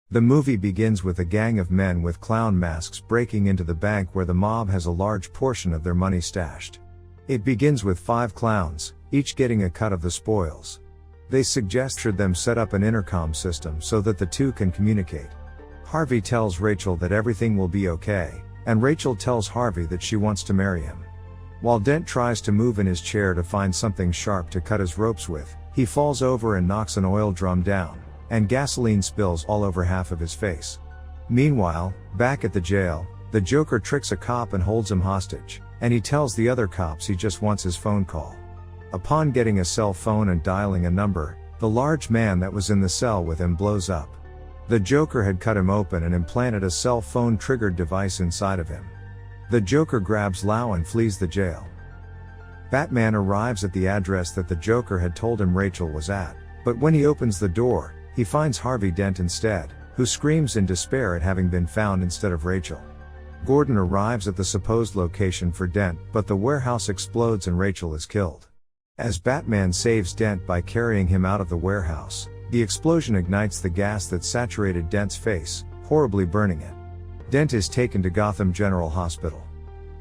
The movie begins with a gang of men with clown masks breaking into the bank where the mob has a large portion of their money stashed. It begins with 5 clowns, each getting a cut of the spoils. They suggest should them set up an intercom system so that the two can communicate. Harvey tells Rachel that everything will be okay, and Rachel tells Harvey that she wants to marry him. While Dent tries to move in his chair to find something sharp to cut his ropes with, he falls over and knocks an oil drum down, and gasoline spills all over half of his face. Meanwhile, back at the jail, the Joker tricks a cop and holds him hostage, and he tells the other cops he just wants his phone call. Upon getting a cell phone and dialing a number, the large man that was in the cell with him blows up. The Joker had cut him open and implanted a cell phone triggered device inside of him. The Joker grabs Lau and flees the jail. Batman arrives at the address that the Joker had told him Rachel was at, but when he opens the door, he finds Harvey Dent instead, who screams in despair at having been found instead of Rachel. Gordon arrives at the supposed location for Dent, but the warehouse explodes and Rachel is killed. As Batman saves Dent by carrying him out of the warehouse, the explosion ignites the gas that saturated Dent's face, horribly burning it. Dent is taken to Gotham General Hospital.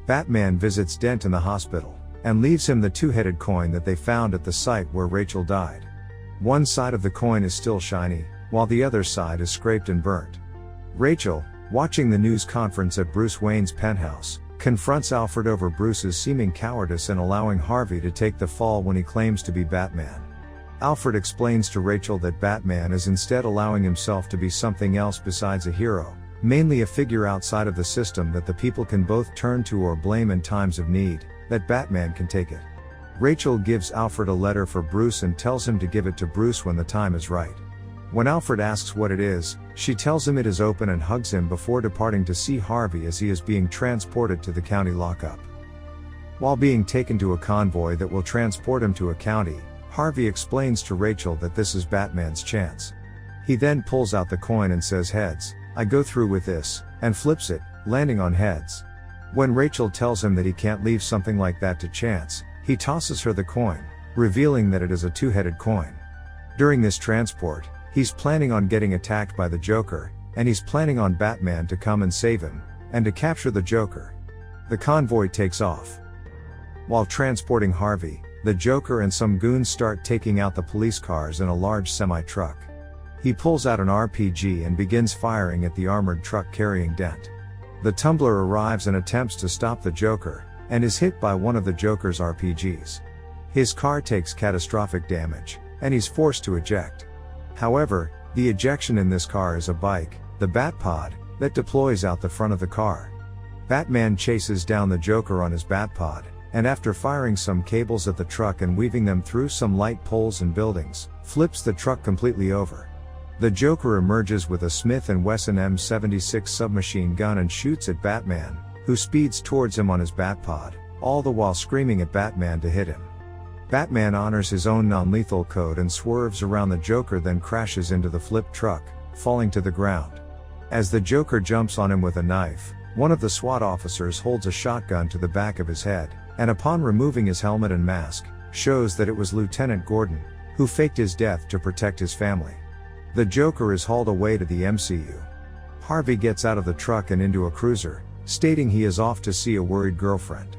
Batman visits Dent in the hospital, and leaves him the 2-headed coin that they found at the site where Rachel died. One side of the coin is still shiny, while the other side is scraped and burnt. Rachel, watching the news conference at Bruce Wayne's penthouse, confronts Alfred over Bruce's seeming cowardice in allowing Harvey to take the fall when he claims to be Batman. Alfred explains to Rachel that Batman is instead allowing himself to be something else besides a hero, mainly a figure outside of the system that the people can both turn to or blame in times of need, that Batman can take it. Rachel gives Alfred a letter for Bruce and tells him to give it to Bruce when the time is right. When Alfred asks what it is, she tells him it is open and hugs him before departing to see Harvey as he is being transported to the county lockup. While being taken to a convoy that will transport him to a county, Harvey explains to Rachel that this is Batman's chance. He then pulls out the coin and says heads, I go through with this, and flips it, landing on heads. When Rachel tells him that he can't leave something like that to chance, he tosses her the coin, revealing that it is a 2-headed coin. During this transport, he's planning on getting attacked by the Joker, and he's planning on Batman to come and save him, and to capture the Joker. The convoy takes off. While transporting Harvey, the Joker and some goons start taking out the police cars in a large semi-truck. He pulls out an RPG and begins firing at the armored truck carrying Dent. The Tumbler arrives and attempts to stop the Joker, and is hit by one of the Joker's RPGs. His car takes catastrophic damage, and he's forced to eject. However, the ejection in this car is a bike, the Batpod, that deploys out the front of the car. Batman chases down the Joker on his Batpod, and after firing some cables at the truck and weaving them through some light poles and buildings, flips the truck completely over. The Joker emerges with a Smith & Wesson M76 submachine gun and shoots at Batman, who speeds towards him on his Batpod, all the while screaming at Batman to hit him. Batman honors his own non-lethal code and swerves around the Joker, then crashes into the flipped truck, falling to the ground. As the Joker jumps on him with a knife, one of the SWAT officers holds a shotgun to the back of his head, and upon removing his helmet and mask, shows that it was Lieutenant Gordon, who faked his death to protect his family. The Joker is hauled away to the MCU. Harvey gets out of the truck and into a cruiser, stating he is off to see a worried girlfriend.